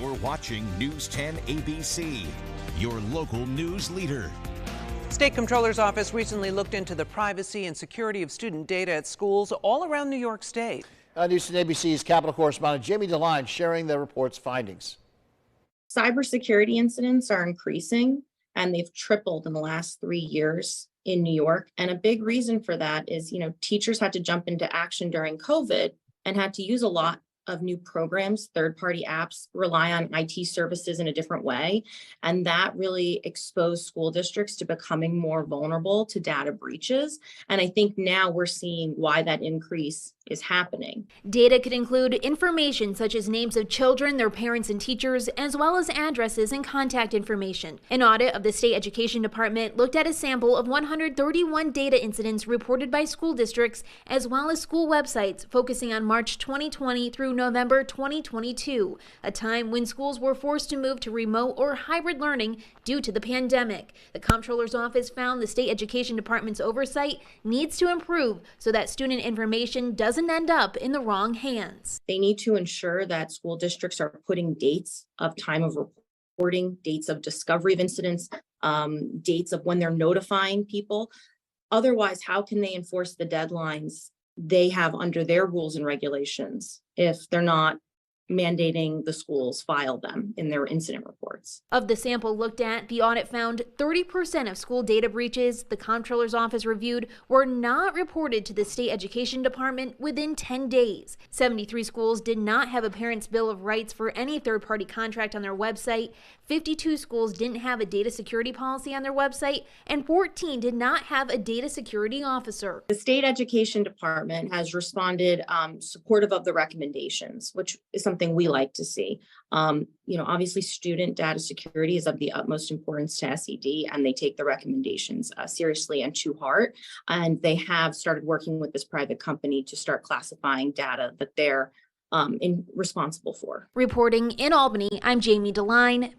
You're watching News 10 ABC, your local news leader. State Comptroller's office recently looked into the privacy and security of student data at schools all around New York State. News 10 ABC's Capitol correspondent Jamie DeLine sharing the report's findings. Cybersecurity incidents are increasing, and they've tripled in the last 3 years in New York. And a big reason for that is, teachers had to jump into action during COVID and had to use a lot of new programs, third-party apps, rely on IT services in a different way. And that really exposed school districts to becoming more vulnerable to data breaches. And I think now we're seeing why that increase is happening. Data could include information such as names of children, their parents and teachers, as well as addresses and contact information. An audit of the State Education Department looked at a sample of 131 data incidents reported by school districts as well as school websites, focusing on March 2020 through November 2022, a time when schools were forced to move to remote or hybrid learning due to the pandemic. The Comptroller's office found the State Education Department's oversight needs to improve so that student information doesn't end up in the wrong hands. They need to ensure that school districts are putting dates of time of reporting, dates of discovery of incidents, dates of when they're notifying people. Otherwise, how can they enforce the deadlines they have under their rules and regulations if they're not mandating the schools file them in their incident reports? Of the sample looked at, the audit found 30% of school data breaches the Comptroller's office reviewed were not reported to the State Education Department within 10 days. 73 schools did not have a parent's bill of rights for any third-party contract on their website. 52 schools didn't have a data security policy on their website, and 14 did not have a data security officer. The State Education Department has responded supportive of the recommendations, which is something we like to see. Obviously student data security is of the utmost importance to SED, and they take the recommendations seriously and to heart. And they have started working with this private company to start classifying data that they're responsible for. Reporting in Albany, I'm Jamie DeLine.